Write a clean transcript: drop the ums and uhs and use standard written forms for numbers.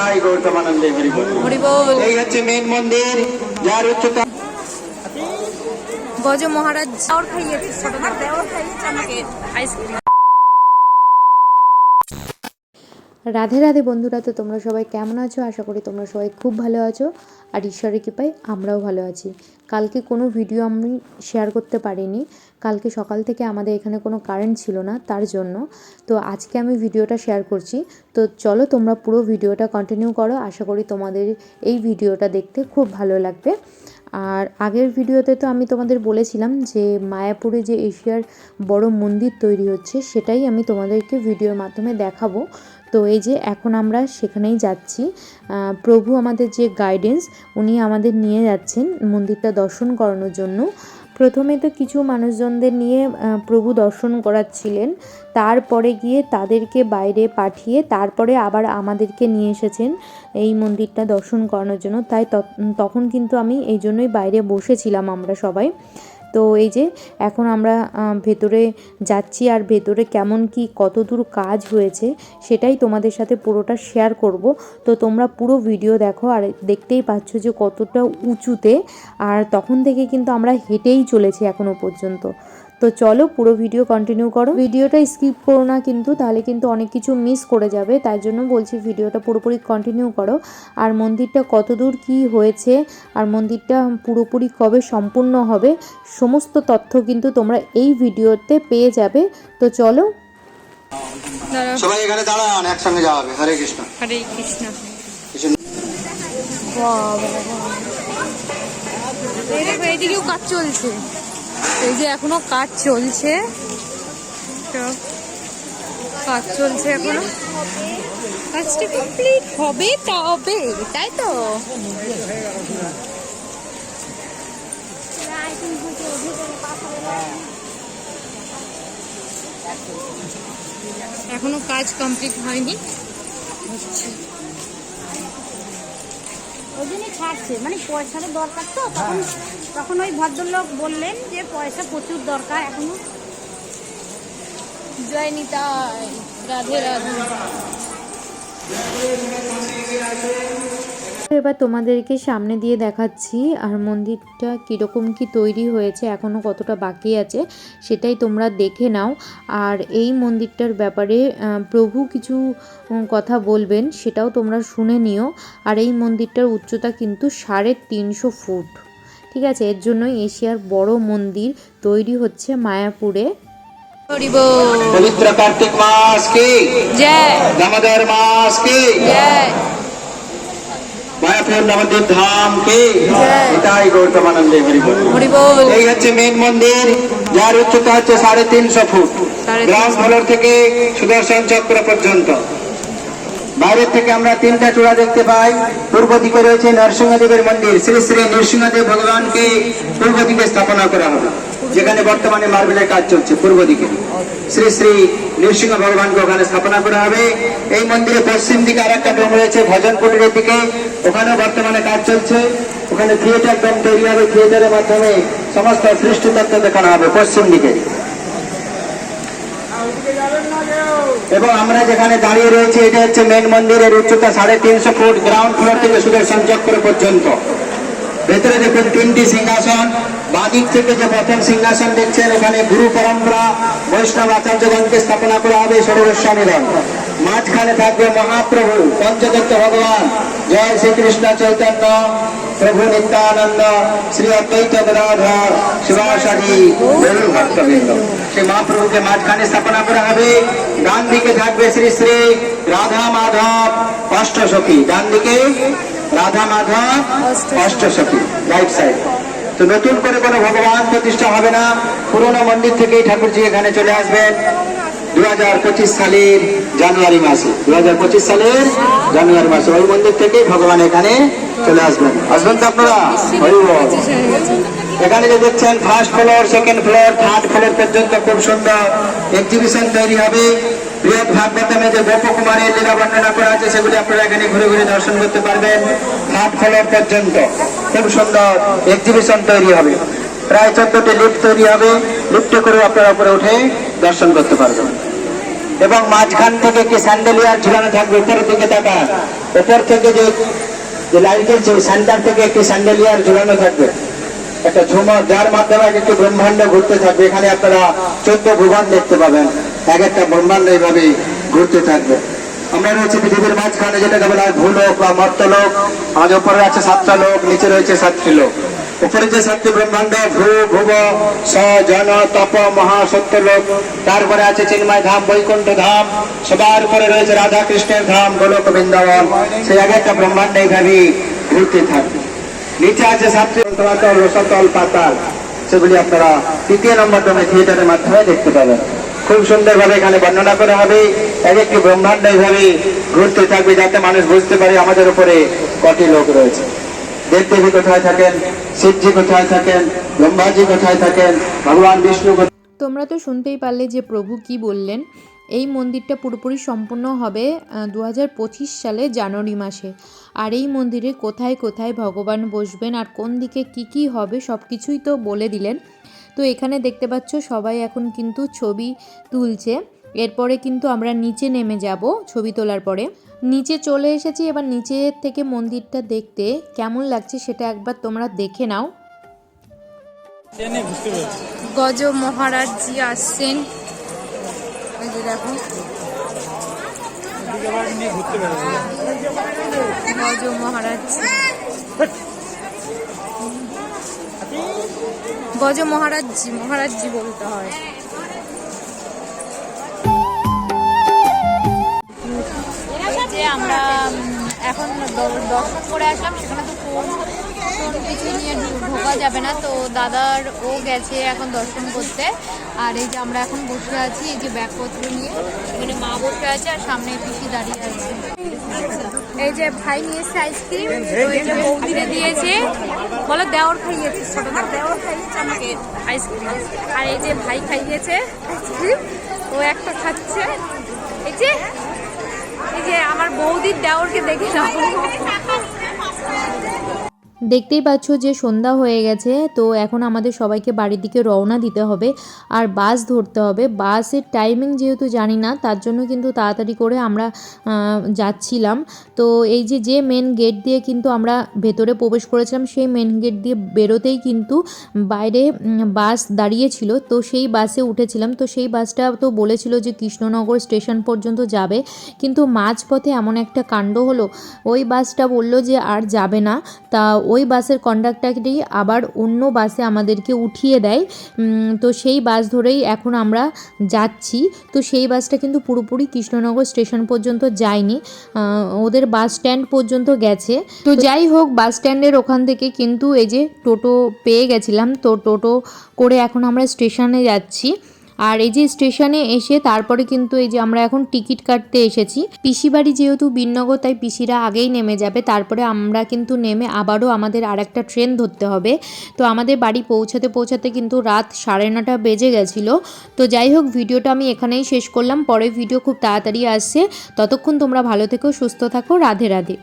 নিতাই গৌতমানন্দে হরি বল। এই হচ্ছে মেন মন্দির, যার উচ্চতা। গজ মহারাজ দেওর খাইয়েছে, ছোটবার দেওর খাইয়েছে আমাকে আইসক্রিম। রাধে রাধে বন্ধুরা, তো তোমরা সবাই কেমন আছো? আশা করি তোমরা সবাই খুব ভালো আছো, আর ঈশ্বরের কৃপায় আমরাও ভালো আছি। কালকে কোনো ভিডিও আমি শেয়ার করতে পারিনি, কালকে সকাল থেকে আমাদের এখানে কোনো কারেন্ট ছিল না, তার জন্য। তো আজকে আমি ভিডিওটা শেয়ার করছি। তো চলো তোমরা পুরো ভিডিওটা কন্টিনিউ করো, আশা করি তোমাদের এই ভিডিওটা দেখতে খুব ভালো লাগবে। আর আগের ভিডিওতে তো আমি তোমাদের বলেছিলাম যে মায়াপুরে যে এশিয়ার বড় মন্দির তৈরি হচ্ছে, সেটাই আমি তোমাদেরকে ভিডিওর মাধ্যমে দেখাবো। তো এই যে এখন আমরা সেখানেই যাচ্ছি। প্রভু আমাদের যে গাইডেন্স, উনি আমাদের নিয়ে যাচ্ছেন মন্দিরটা দর্শন করানোর জন্য। প্রথমে তো কিছু মানুষজনদের নিয়ে প্রভু দর্শন করাচ্ছিলেন, তারপরে গিয়ে তাদেরকে বাইরে পাঠিয়ে তারপরে আবার আমাদেরকে নিয়ে এসেছেন এই মন্দিরটা দর্শন করানোর জন্য। তাই তখন কিন্তু আমি এই জন্যই বাইরে বসেছিলাম আমরা সবাই। তো এই যে এখন আমরা ভেতরে যাচ্ছি, আর ভেতরে কেমন কি কত দূর কাজ হয়েছে সেটাই তোমাদের সাথে পুরোটা শেয়ার করব। তো তোমরা পুরো ভিডিও দেখো, আর দেখতেই পাচ্ছ যে কতটা উঁচুতে, আর তখন থেকে কিন্তু আমরা হেঁটেই চলেছি এখনো পর্যন্ত। তো চলো পুরো ভিডিও কন্টিনিউ করো, ভিডিওটা স্কিপ করো না কিন্তু, তাহলে কিন্তু অনেক কিছু মিস করে যাবে। তাই জন্য বলছি ভিডিওটা পুরোপুরি কন্টিনিউ করো। আর মন্দিরটা কত দূর কী হয়েছে, আর মন্দিরটা পুরোপুরি কবে সম্পূর্ণ হবে, সমস্ত তথ্য কিন্তু তোমরা এই ভিডিওতে পেয়ে যাবে। তো চলো সবাই এখানে দাঁড়ান, একসঙ্গে যাওয়া হবে। হরে কৃষ্ণ হরে কৃষ্ণ। এইদিকেও কাজ চলছে, এই যে এখনো কাজ চলছে, কাজ চলছে এখনো, কাজটা কমপ্লিট হবে তবে, তাই তো। এখনো কাজ কমপ্লিট হয়নি, ওই জন্যই ছাড়ছে, মানে পয়সার দরকার তো, তখন ওই ভদ্রলোক বললেন যে পয়সা প্রচুর দরকার এখনো। জয় নিতাই, রাধে রাধে। এবার তোমাদেরকে সামনে দিয়ে দেখাচ্ছি, আর মন্দিরটা কীরকম কি তৈরি হয়েছে, এখনও কতটা বাকি আছে সেটাই তোমরা দেখে নাও। আর এই মন্দিরটার ব্যাপারে প্রভু কিছু কথা বলবেন, সেটাও তোমরা শুনে নিও। আর এই মন্দিরটার উচ্চতা কিন্তু 350 ফুট, ঠিক আছে। এর জন্যই এশিয়ার বড় মন্দির তৈরি হচ্ছে মায়াপুরে। পবিত্র কার্তিক মাস কি জয়, দামোদর মাস কি জয়, মায়াপুর নবদ্বীপ ধাম কি নিতাই গৌতমানন্দে হরি বল। এই হচ্ছে মেন মন্দির, যার উচ্চতা হচ্ছে 350 ফুট, গ্রাউন্ড ফ্লোর থেকে সুদর্শন চক্র পর্যন্ত। বাইরের থেকে আমরা তিনটা চূড়া দেখতে পাই। পূর্ব দিকে রয়েছে নরসিংহদেবের মন্দির, শ্রী শ্রী নরসিংহদেব ভগবানকে পূর্ব দিকে স্থাপনা করা হবে, যেখানে বর্তমানে মার্বেলের কাজ চলছে। পূর্ব দিকে শ্রী শ্রী নরসিংহ ভগবানকে ওখানে স্থাপনা করা হবে। এই মন্দিরে পশ্চিম দিকে আর একটা ডোম রয়েছে ভজন কুটিরের দিকে, ওখানেও বর্তমানে কাজ চলছে। ওখানে থিয়েটার ডোম তৈরি হবে, থিয়েটারের মাধ্যমে সমস্ত সৃষ্টি তত্ত্ব দেখানো হবে পশ্চিম দিকে। এবং আমরা যেখানে দাঁড়িয়ে রয়েছি, এটা হচ্ছে মেন মন্দিরের উচ্চতা 350 ফুট, গ্রাউন্ড ফ্লোর থেকে সুদর্শন চক্র পর্যন্ত। ভেতরে দেখুন 3টি সিংহাসন। বাদিক থেকে যে প্রথম সিংহাসন দেখছেন, ওখানে গুরু পরম্পরা বৈষ্ণব আচার্যগণকে স্থাপনা করা হবে, ষোড়স্বামীগণ। মাঝখানে থাকবে মহাপ্রভু পঞ্চতত্ত্ব ভগবান, জয় শ্রীকৃষ্ণ চৈতন্য প্রভু নিত্যানন্দ শ্রী অদ্বৈত গদাধর শিবাসাদি গৌর ভক্তবৃন্দ। সেই মহাপ্রভুকে মাঝখানে স্থাপনা করা হবে। ডান দিকে থাকবে শ্রী শ্রী রাধা মাধব অষ্টসখী, ডান দিকে রাধা মাধব অষ্টসখী, রাইট সাইড। তো নতুন করে কোনো ভগবান প্রতিষ্ঠা হবে না, পুরোনো মন্দির থেকেই ঠাকুরজি এখানে চলে আসবেন 2025 সালের জানুয়ারি মাসে। 2025 সালের জানুয়ারি মাসে ওই মন্দির থেকেই ভগবান এখানে চলে আসবেন। আসবেন তো আপনারা? এখানে যে দেখছেন first floor, second floor, third floor পর্যন্ত খুব সুন্দর এক্সিবিশন তৈরি হবে। বৃহৎ ভাগবতমে যে গোপকুমারের লীলা বর্ণনা করা আছে, সেগুলি আপনারা এখানে ঘুরে ঘুরে দর্শন করতে পারবেন। থার্ড ফ্লোর পর্যন্ত খুব সুন্দর এক্সিবিশন তৈরি হবে। প্রায় 14টি লিফট তৈরি হবে, লিফটে করে আপনারা উপরে উঠে দর্শন করতে পারবেন। এবং মাঝখান থেকে একটি স্যান্ডেলিয়ার ঝুলানো থাকবে, উপরের দিকে তাকান, উপর থেকে যে লাইট জ্বলছে সেন্টার থেকে একটি স্যান্ডেলিয়ার ঝুলানো থাকবে, একটা ঝুমর, যার মাধ্যমে একটি ব্রহ্মাণ্ড ঘুরতে থাকবে। এখানে আপনারা 14 ভুবন দেখতে পাবেন, এক একটা ব্রহ্মাণ্ড এইভাবে ঘুরতে থাকবে। আমরা রয়েছে পৃথিবীর মাঝখানে, যেটাকে বলা হয় ভূলোক বা মর্তলোক। আমাদের উপরে আছে 7টা লোক, নিচে রয়েছে 7টি লোক। উপরে যে 7টি ব্রহ্মাণ্ড, ভূ ভুব স জন তপ মহা সত্য লোক, তারপরে আছে চিন্ময় ধাম, বৈকুণ্ঠ ধাম, সবার উপরে রয়েছে রাধা কৃষ্ণের ধাম, গোলক বৃন্দাবন। সেই এক একটা ব্রহ্মাণ্ড এইভাবে ঘুরতে থাকবে। নিচে আছে 7টি তলাতল, রসাতল, পাতাল, সেগুলি আপনারা 3য় নম্বর ডোমে থিয়েটারের মাধ্যমে দেখতে পাবেন। খুব সুন্দরভাবে এখানে বর্ণনা করা হবে, এক একটি ব্রহ্মাণ্ড এইভাবে ঘুরতে থাকবে, যাতে মানুষ বুঝতে পারে আমাদের উপরে কটি লোক রয়েছে। দেবদেবী কোথায় থাকেন, শিবজি কোথায় থাকেন, ব্রহ্মাজি কোথায় থাকেন, ভগবান বিষ্ণু। তোমরা তো শুনতেই পারলে যে প্রভু কি বললেন। এই মন্দিরটা পুরোপুরি সম্পূর্ণ হবে 2025 সালে জানুয়ারি মাসে। আর এই মন্দিরে কোথায় কোথায় ভগবান বসবেন আর কোন দিকে কি কি হবে সব কিছুই তো বলে দিলেন। তো এখানে দেখতে পাচ্ছ সবাই এখন কিন্তু ছবি তুলছে। এরপরে কিন্তু আমরা নিচে নেমে যাব ছবি তোলার পরে। নিচে চলে এসেছি, এবার নিচে থেকে মন্দিরটা দেখতে কেমন লাগছে সেটা একবার তোমরা দেখে নাও। গজ মহারাজ জি আসছেন, এই যে দেখো গজ মহারাজ, গজ মহারাজ জি বলতে হয়। যে আমরা এখন দর্শন করে আসলাম, সেখানে তো ফোন কিছু নিয়ে ঢোকা যাবে না, তো দাদার ও গেছে এখন দর্শন করতে। আর এই যে আমরা এখন বসে আছি, এই যে ব্যাগপত্র নিয়ে, এখানে মা বসে আছে আর সামনে পিসি দাঁড়িয়ে আছে। এই যে ভাই নিয়েছে আইসক্রিম, ওই যে বৌদিরে দিয়েছে, বলো দেওর খাইয়েছে, ছোট দেওর খাইয়েছে আমাকে আইসক্রিম। আর এই যে ভাই খাইয়েছে আইসক্রিম, ও একটা খাচ্ছে। এই যে আমার বৌদির দেওরকে দেখে নাও। দেখতেই পাচ্ছ যে সন্ধ্যা হয়ে গেছে, তো এখন আমাদের সবাইকে বাড়ির দিকে রওনা দিতে হবে আর বাস ধরতে হবে। বাসের টাইমিং যেহেতু জানি না, তার জন্য কিন্তু তাড়াতাড়ি করে আমরা যাচ্ছিলাম। তো এই যে মেন গেট দিয়ে কিন্তু আমরা ভেতরে প্রবেশ করেছিলাম, সেই মেন গেট দিয়ে বেরোতেই কিন্তু বাইরে বাস দাঁড়িয়েছিল, তো সেই বাসে উঠেছিলাম। তো সেই বাসটা তো বলেছিল যে কৃষ্ণনগর স্টেশন পর্যন্ত যাবে, কিন্তু মাঝপথে এমন একটা কাণ্ড হলো, ওই বাসটা বলল যে আর যাবে না। তা ওই বাসের কন্ডাক্টরই আবার অন্য বাসে আমাদেরকে উঠিয়ে দেয়। তো সেই বাস ধরেই এখন আমরা যাচ্ছি। তো সেই বাসটা কিন্তু পুরোপুরি কৃষ্ণনগর স্টেশন পর্যন্ত যায়নি, ওদের বাস স্ট্যান্ড পর্যন্ত গেছে। তো যাই হোক, বাস স্ট্যান্ডের ওখান থেকে কিন্তু এই যে টোটো পেয়ে গেছিলাম, তো টোটো করে এখন আমরা স্টেশনে যাচ্ছি। আর এই যে স্টেশনে এসে তারপরে কিন্তু এই যে আমরা এখন টিকিট কাটতে এসেছি। পিসি বাড়ি যেহেতু বিননগর, তাই পিসিরা আগেই নেমে যাবে, তারপরে আমরা কিন্তু নেমে আবারও আমাদের আরেকটা ট্রেন ধরতে হবে। তো আমাদের বাড়ি পৌঁছাতে কিন্তু রাত 9:30 বেজে গেছিলো। তো যাই হোক, ভিডিওটা আমি এখানেই শেষ করলাম, পরের ভিডিও খুব তাড়াতাড়ি আসছে। ততক্ষণ তোমরা ভালো থেকো, সুস্থ থাকো, রাধে রাধে।